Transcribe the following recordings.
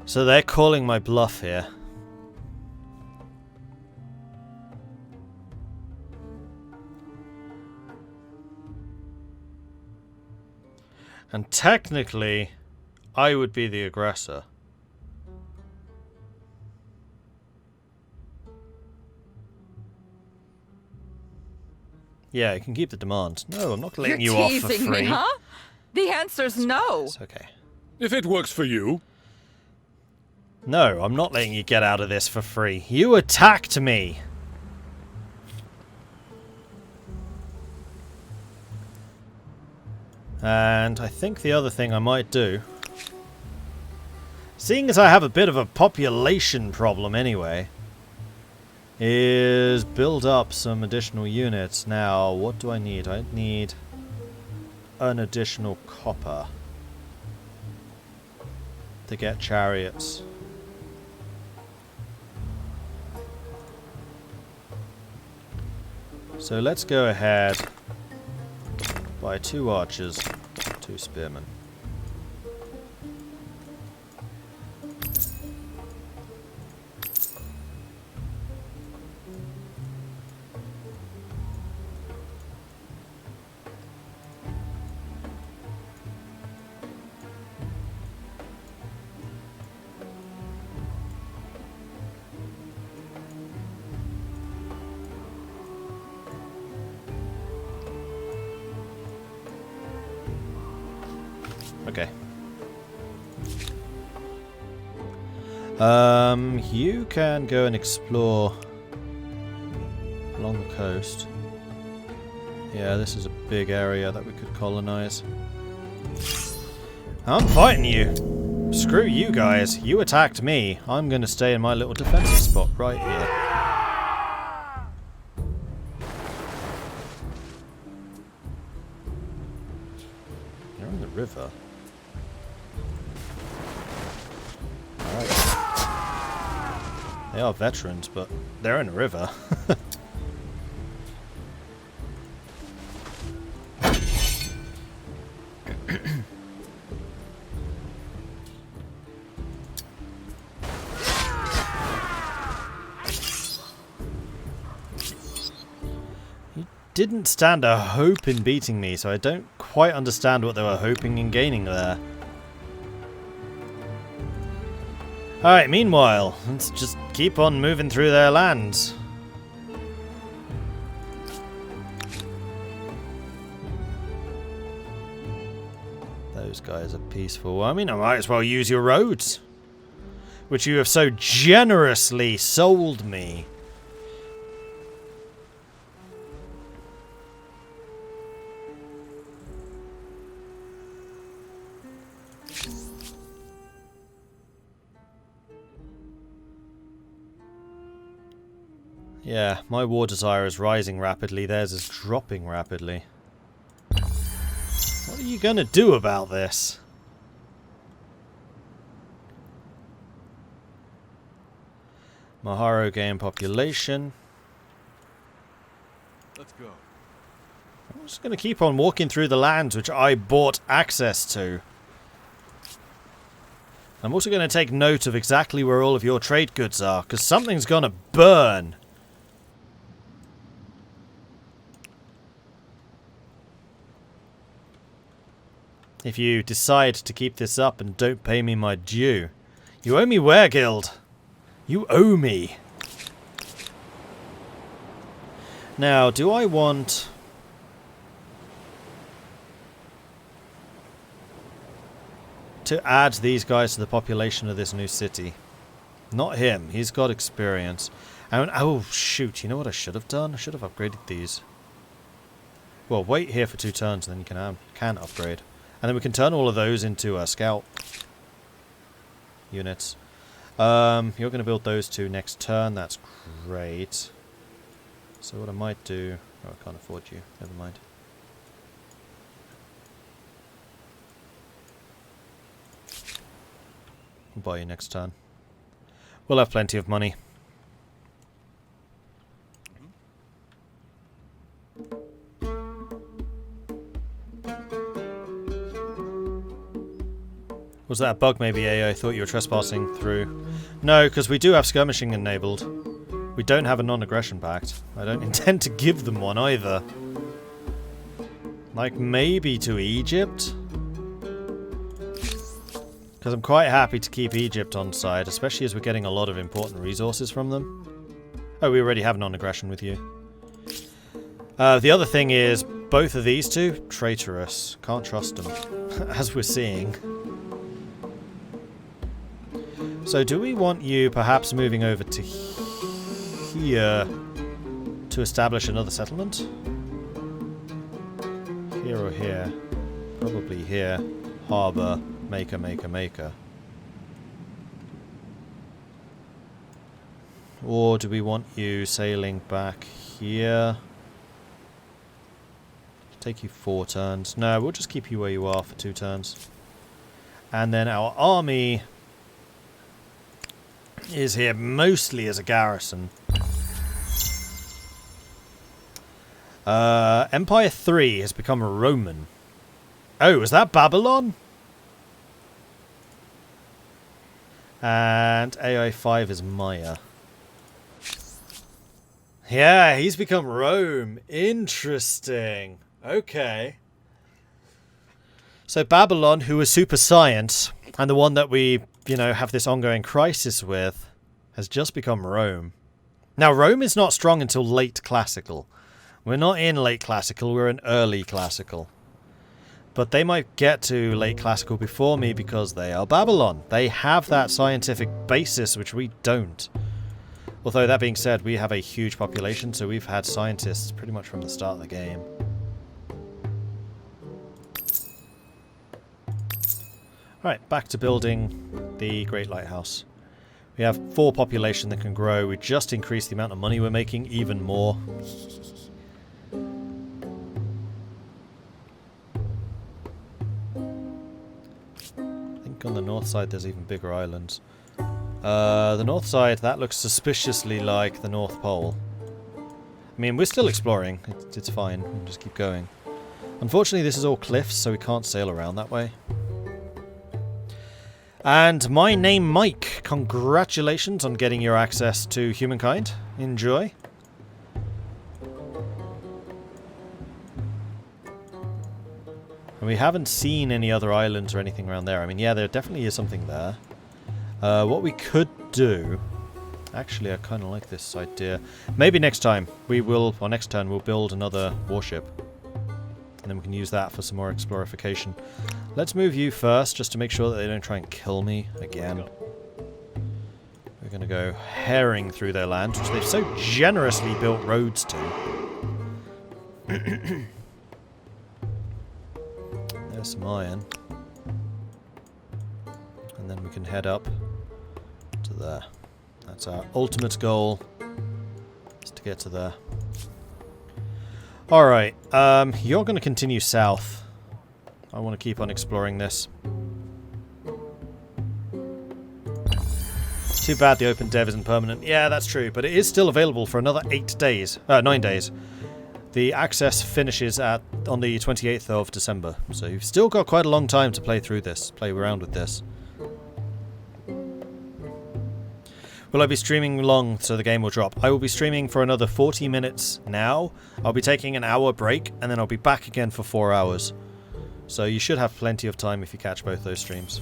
So they're calling my bluff here. And technically, I would be the aggressor. Yeah, you can keep the demand. No, I'm not letting you off for free. You're teasing me, huh? The answer's no. It's okay. If it works for you. No, I'm not letting you get out of this for free. You attacked me! And I think the other thing I might do, seeing as I have a bit of a population problem anyway, is build up some additional units. Now, what do I need? I need an additional copper to get chariots. So let's go ahead, buy 2 archers, 2 spearmen. Okay. You can go and explore along the coast. Yeah, this is a big area that we could colonize. I'm fighting you. Screw you guys. You attacked me. I'm going to stay in my little defensive spot right here. You're on the river. They are veterans, but they're in a river. You didn't stand a hope in beating me, so I don't quite understand what they were hoping in gaining there. Alright, meanwhile, let's just keep on moving through their lands. Those guys are peaceful. I mean, I might as well use your roads, which you have so generously sold me. Yeah, my war desire is rising rapidly, theirs is dropping rapidly. What are you gonna do about this? Maharo gain population. Let's go. I'm just gonna keep on walking through the lands which I bought access to. I'm also gonna take note of exactly where all of your trade goods are, because something's gonna burn. If you decide to keep this up and don't pay me my due. You owe me Weregild. You owe me. Now, do I want... to add these guys to the population of this new city? Not him. He's got experience. And, oh, shoot. You know what I should have done? I should have upgraded these. Well, wait here for 2 turns and then you can upgrade. And then we can turn all of those into scout units. You're going to build those 2 next turn. That's great. So what I might do... Oh, I can't afford you. Never mind. I'll buy you next turn. We'll have plenty of money. Was that a bug maybe, AI? I thought you were trespassing through. No, because we do have skirmishing enabled. We don't have a non-aggression pact. I don't intend to give them one either. Like, maybe to Egypt? Because I'm quite happy to keep Egypt on side, especially as we're getting a lot of important resources from them. Oh, we already have non-aggression with you. The other thing is, both of these two, traitorous. Can't trust them, as we're seeing. So do we want you perhaps moving over to here to establish another settlement? Here or here? Probably here. Harbour. Maker. Or do we want you sailing back here? Take you 4 turns. No, we'll just keep you where you are for 2 turns. And then our army is here mostly as a garrison. Empire 3 has become Roman. Oh, is that Babylon? And AI 5 is Meier. Yeah, he's become Rome. Interesting. Okay. So Babylon, who was super science, and the one that we, have this ongoing crisis with, has just become Rome. Now, Rome is not strong until late classical. We're not in late classical, we're in early classical. But they might get to late classical before me because they are Babylon. They have that scientific basis, which we don't. Although, that being said, we have a huge population, so we've had scientists pretty much from the start of the game. Alright, back to building the Great Lighthouse. We have 4 population that can grow. We just increased the amount of money we're making even more. On the north side there's even bigger islands. The north side, that looks suspiciously like the North Pole. I mean, we're still exploring. It's fine. We'll just keep going. Unfortunately, this is all cliffs, so we can't sail around that way. And my name, Mike. Congratulations on getting your access to Humankind. Enjoy. And we haven't seen any other islands or anything around there. I mean, yeah, there definitely is something there. What we could do... Actually, I kind of like this idea. Maybe next time we will, or next turn, we'll build another warship. And then we can use that for some more explorification. Let's move you first, just to make sure that they don't try and kill me again. We're going to go herring through their land, which they've so generously built roads to. There's some iron. And then we can head up to there. That's our ultimate goal, is to get to there. Alright, you're going to continue south. I want to keep on exploring this. Too bad the OpenDev isn't permanent. Yeah, that's true, but it is still available for another 9 days. The access finishes on the 28th of December, so you've still got quite a long time to play around with this. Will I be streaming long so the game will drop? I will be streaming for another 40 minutes now. I'll be taking an hour break, and then I'll be back again for 4 hours. So you should have plenty of time if you catch both those streams.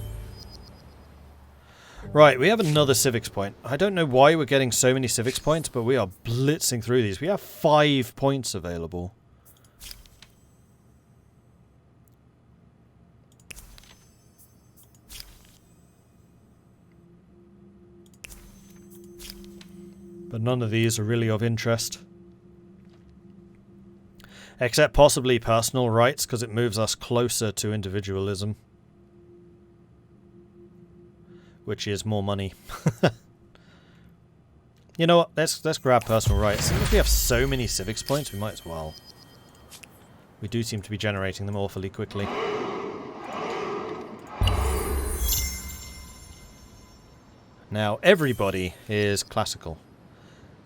Right, we have another civics point. I don't know why we're getting so many civics points, but we are blitzing through these. We have 5 points available. But none of these are really of interest. Except possibly personal rights, because it moves us closer to individualism. Which is more money. You know what? Let's grab personal rights. Since we have so many civics points, we might as well. We do seem to be generating them awfully quickly. Now, everybody is classical.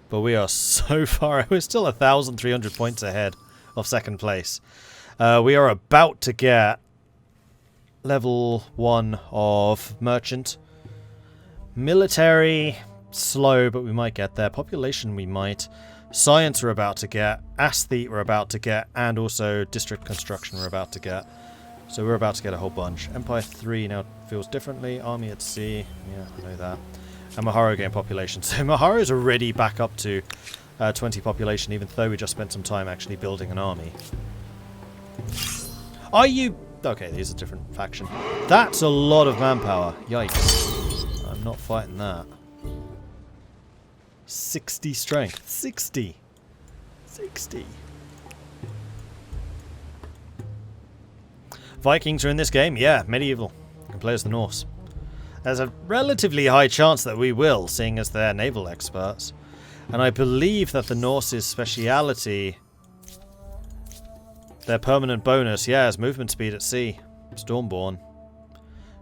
But we are so far. We're still 1,300 points ahead of second place. We are about to get level 1 of merchant. Military, slow, but we might get there. Population, we might. Science, we're about to get. Aesthete, we're about to get. And also district construction, we're about to get. So we're about to get a whole bunch. Empire 3 now feels differently. Army at sea. Yeah, I know that. And Maharo gain population. So Maharo's already back up to 20 population, even though we just spent some time actually building an army. Are you... Okay, these are different faction. That's a lot of manpower. Yikes. I'm not fighting that. 60 strength. 60. 60. Vikings are in this game? Yeah, medieval. You can play as the Norse. There's a relatively high chance that we will, seeing as they're naval experts. And I believe that the Norse's speciality, their permanent bonus, yeah, is movement speed at sea. Stormborn.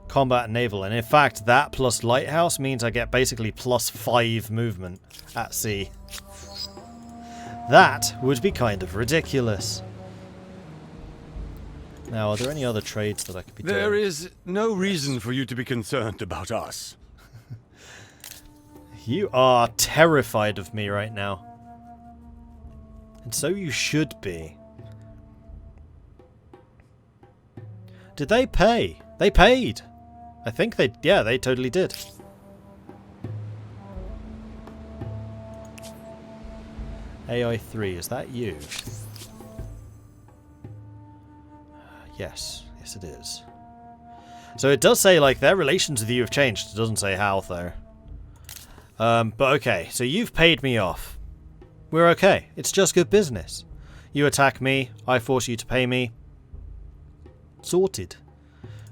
Combat and naval. And in fact, that plus lighthouse means I get basically +5 movement at sea. That would be kind of ridiculous. Now, are there any other trades that I could be doing? There is no reason for you to be concerned about us. You are terrified of me right now. And so you should be. Did they pay? They paid! I think they... Yeah, they totally did. AI3, is that you? Yes. Yes, it is. So it does say, like, their relations with you have changed. It doesn't say how, though. But okay, so you've paid me off. We're okay. It's just good business. You attack me, I force you to pay me. Sorted.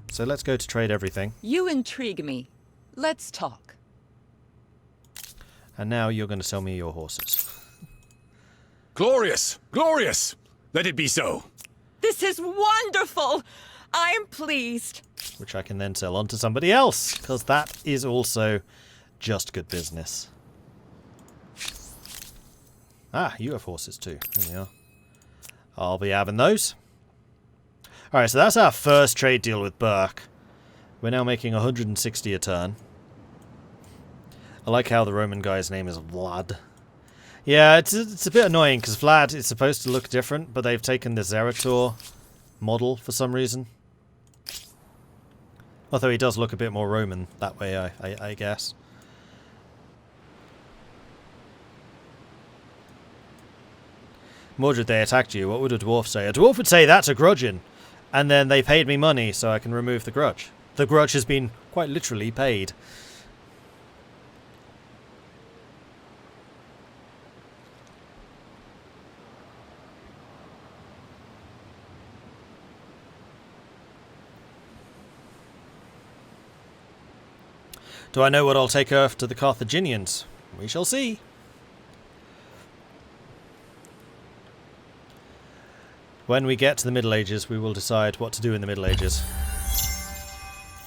So let's go to trade everything. You intrigue me. Let's talk. And now you're going to sell me your horses. Glorious! Glorious! Let it be so. This is wonderful! I'm pleased. Which I can then sell on to somebody else, because that is also just good business. Ah, you have horses too. There we are. I'll be having those. Alright, so that's our first trade deal with Burke. We're now making 160 a turn. I like how the Roman guy's name is Vlad. Yeah, it's a bit annoying, because Vlad is supposed to look different, but they've taken the Zerator model for some reason. Although he does look a bit more Roman that way, I guess. Mordred, they attacked you. What would a dwarf say? A dwarf would say, that's a grudgeon. And then they paid me money so I can remove the grudge. The grudge has been quite literally paid. Do I know what I'll take after the Carthaginians? We shall see. When we get to the Middle Ages, we will decide what to do in the Middle Ages.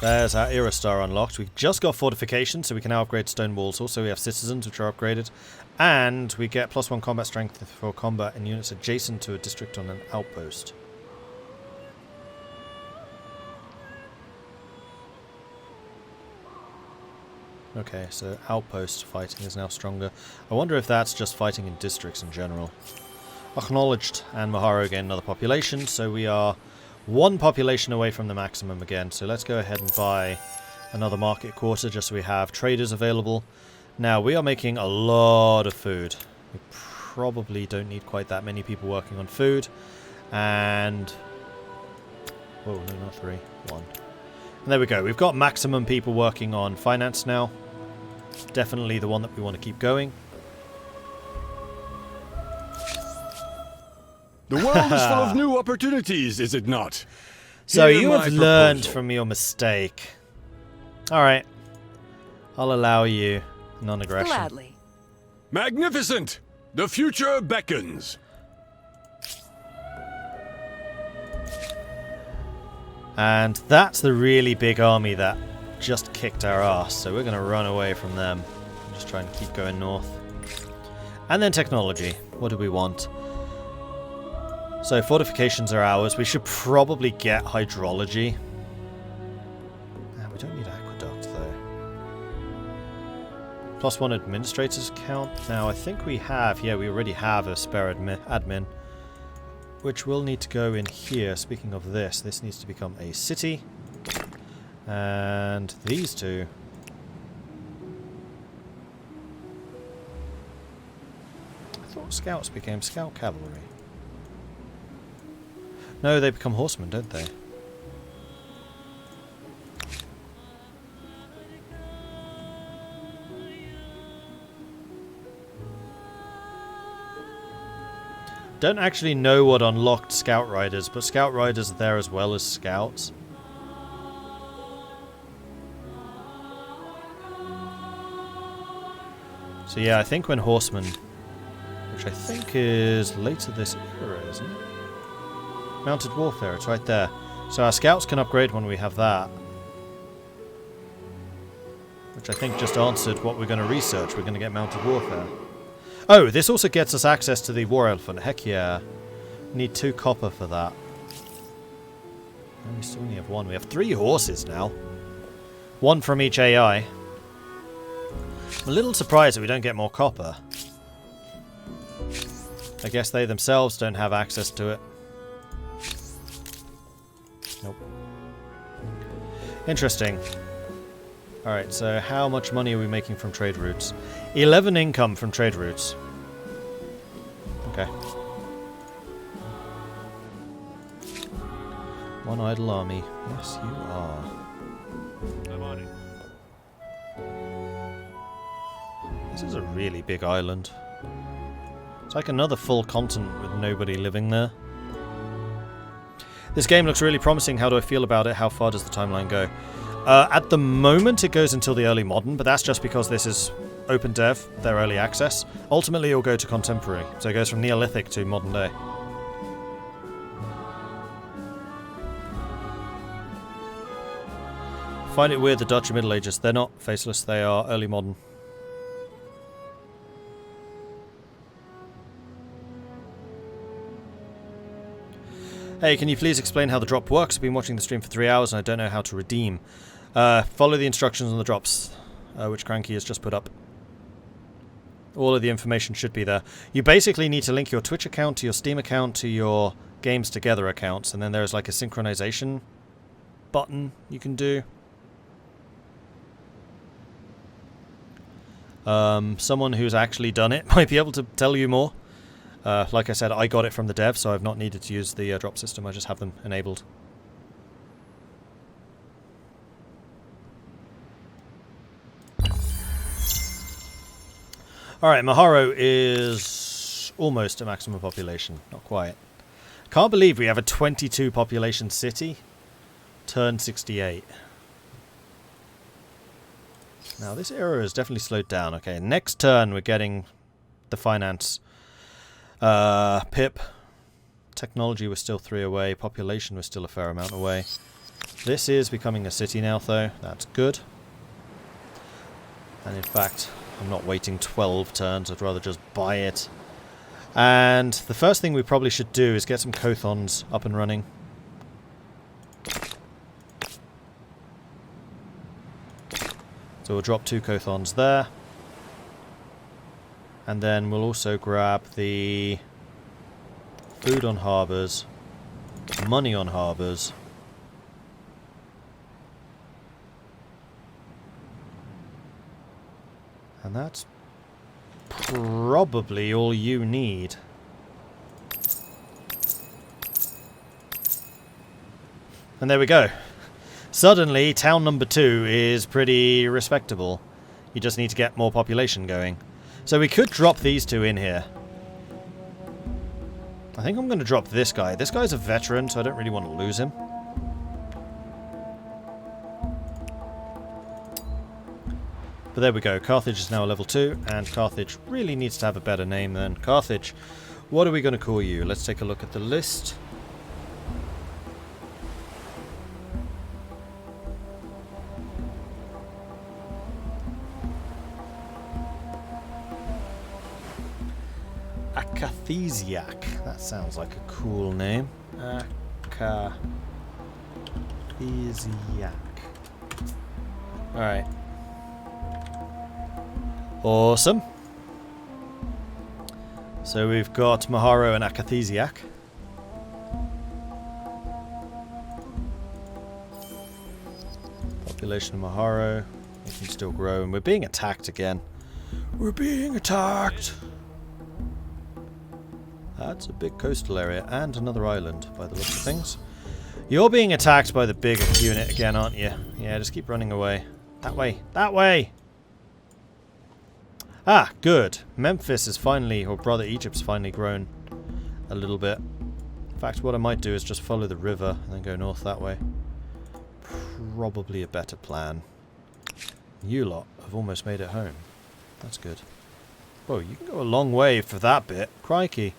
There's our Era Star unlocked. We've just got fortification, so we can now upgrade stone walls. Also, we have citizens, which are upgraded. And we get +1 combat strength for combat in units adjacent to a district on an outpost. Okay, so outpost fighting is now stronger. I wonder if that's just fighting in districts in general. Acknowledged, and Maharo gain another population, so we are 1 population away from the maximum again. So let's go ahead and buy another market quarter just so we have traders available. Now, we are making a lot of food. We probably don't need quite that many people working on food. And... oh, no, not 3. 1. And there we go. We've got maximum people working on finance now. Definitely the one that we want to keep going. The world is full of new opportunities, is it not? So Hear you my have learned proposal. from your mistake. Alright. I'll allow you non-aggression. Gladly. Magnificent! The future beckons. And that's the really big army that just kicked our ass. So we're going to run away from them. Just try and keep going north. And then technology. What do we want? So fortifications are ours. We should probably get hydrology. +1 administrators count. Now, I think we have... Yeah, we already have a spare admin. Which will need to go in here. Speaking of this needs to become a city. And these two... I thought scouts became scout cavalry. No, they become horsemen, don't they? Don't actually know what unlocked Scout Riders, but Scout Riders are there as well as Scouts. So yeah, I think when Horsemen, which I think is later this era, isn't it? Mounted Warfare, it's right there. So our Scouts can upgrade when we have that. Which I think just answered what we're going to research. We're going to get Mounted Warfare. Oh, this also gets us access to the War Elephant. Heck yeah. We need 2 copper for that. And we still only have 1. We have 3 horses now. 1 from each AI. I'm a little surprised that we don't get more copper. I guess they themselves don't have access to it. Nope. Interesting. Alright, so how much money are we making from trade routes? 11 income from trade routes. Okay. 1 idle army. Yes, you are. I'm on it. This is a really big island. It's like another full continent with nobody living there. This game looks really promising. How do I feel about it? How far does the timeline go? At the moment it goes until the early modern, but that's just because this is OpenDev, their early access. Ultimately it'll go to contemporary, so it goes from Neolithic to modern day. Find it weird the Dutch are Middle Ages. They're not faceless, they are early modern. Hey, can you please explain how the drop works? I've been watching the stream for 3 hours and I don't know how to redeem. Follow the instructions on the drops, which Cranky has just put up. All of the information should be there. You basically need to link your Twitch account to your Steam account to your Games Together accounts, and then there's like a synchronization button you can do. Someone who's actually done it might be able to tell you more. Like I said, I got it from the dev, so I've not needed to use the drop system. I just have them enabled. Alright, Maharo is almost a maximum population. Not quite. Can't believe we have a 22 population city. Turn 68. Now, this era has definitely slowed down. Okay, next turn we're getting the finance. Pip. Technology was still 3 away. Population was still a fair amount away. This is becoming a city now, though. That's good. And in fact, I'm not waiting 12 turns. I'd rather just buy it. And the first thing we probably should do is get some Kothons up and running. So we'll drop 2 Kothons there. And then we'll also grab the food on harbours, money on harbours, and that's probably all you need. And there we go. Suddenly, town number 2 is pretty respectable. You just need to get more population going. So we could drop these 2 in here. I think I'm going to drop this guy. This guy's a veteran, so I don't really want to lose him. But there we go. Carthage is now a level 2, and Carthage really needs to have a better name than Carthage. What are we going to call you? Let's take a look at the list. Akathesiac. That sounds like a cool name. Akathesiac. Alright. Awesome. So we've got Maharo and Akathesiak. Population of Maharo. It can still grow, and we're being attacked again. We're being attacked! That's a big coastal area, and another island, by the looks of things. You're being attacked by the big unit again, aren't you? Yeah, just keep running away. That way! That way! Ah, good. Memphis is finally, or brother Egypt's finally grown a little bit. In fact, what I might do is just follow the river and then go north that way. Probably a better plan. You lot have almost made it home. That's good. Whoa, you can go a long way for that bit. Crikey.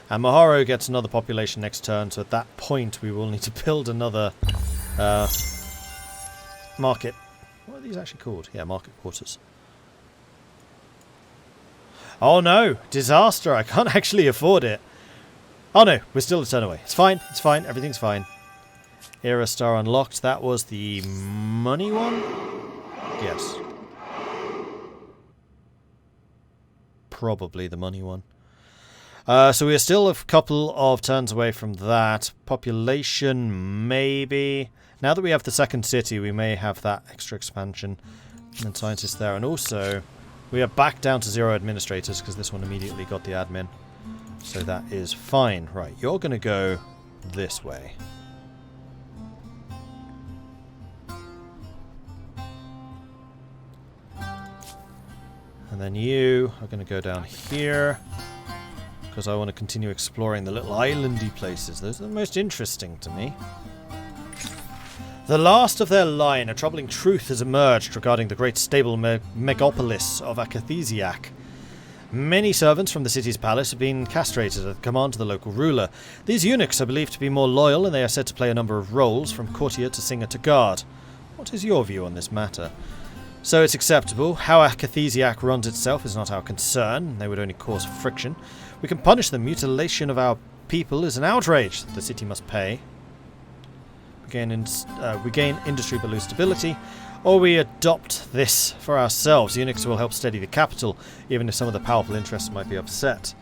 And Maharo gets another population next turn, so at that point we will need to build another market. What are these actually called? Yeah, market quarters. Oh no! Disaster! I can't actually afford it. Oh no, we're still a turn away. It's fine, everything's fine. Era star unlocked. That was the money one? Yes. Probably the money one. So we are still a couple of turns away from that. Population, maybe. Now that we have the second city, we may have that extra expansion. And scientists there. And also, we are back down to 0 administrators, because this one immediately got the admin. So that is fine. Right, you're going to go this way. And then you are going to go down here. Because I want to continue exploring the little islandy places. Those are the most interesting to me. The last of their line, a troubling truth has emerged regarding the great stable megapolis of Akathesiak. Many servants from the city's palace have been castrated at the command of the local ruler. These eunuchs are believed to be more loyal, and they are said to play a number of roles, from courtier to singer to guard. What is your view on this matter? So it's acceptable. How Akathesiak runs itself is not our concern. They would only cause friction. We can punish them. Mutilation of our people is an outrage that the city must pay. We gain industry but lose stability. Or we adopt this for ourselves. Eunuchs will help steady the capital, even if some of the powerful interests might be upset.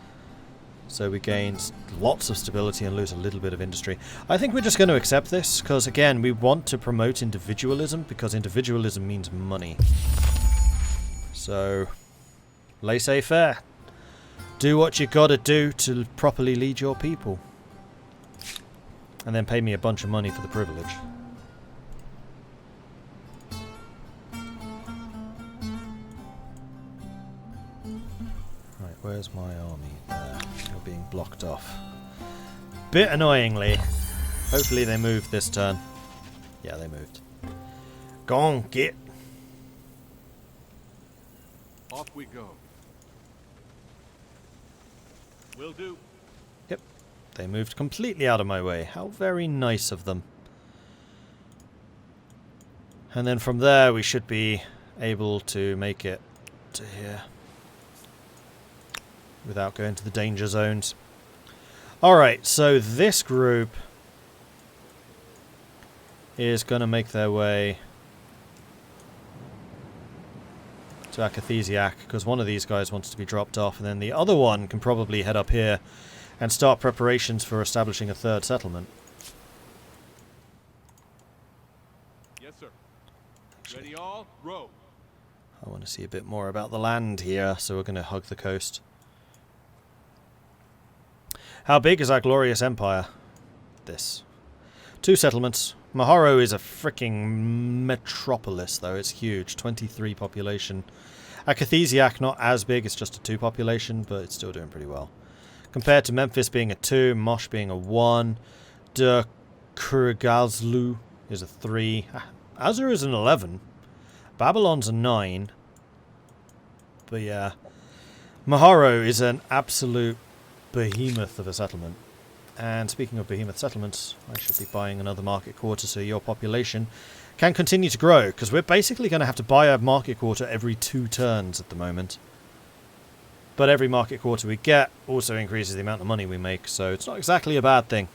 So we gain lots of stability and lose a little bit of industry. I think we're just going to accept this, because again, we want to promote individualism, because individualism means money. So, laissez-faire. Do what you gotta do to properly lead your people. And then pay me a bunch of money for the privilege. Right, where's my army? There. You're being blocked off. Bit annoyingly. Hopefully they moved this turn. Yeah, they moved. Go on, get. Off we go. Will do. Yep. They moved completely out of my way. How very nice of them. And then from there we should be able to make it to here. Without going to the danger zones. Alright, so this group is going to make their way to Akathesiak, because one of these guys wants to be dropped off, and then the other one can probably head up here and start preparations for establishing a third settlement. Yes, sir. Ready all? Row. I want to see a bit more about the land here, so we're going to hug the coast. How big is our glorious empire? This. 2 settlements. Maharo is a freaking metropolis, though. It's huge. 23 population. Akathesiak, not as big. It's just a 2 population, but it's still doing pretty well. Compared to Memphis being a 2, Mosh being a 1. De Kurgazlu is a 3. Azur is an 11. Babylon's a 9. But yeah. Maharo is an absolute behemoth of a settlement. And speaking of behemoth settlements, I should be buying another market quarter so your population can continue to grow, because we're basically going to have to buy a market quarter every 2 turns at the moment. But every market quarter we get also increases the amount of money we make, so it's not exactly a bad thing.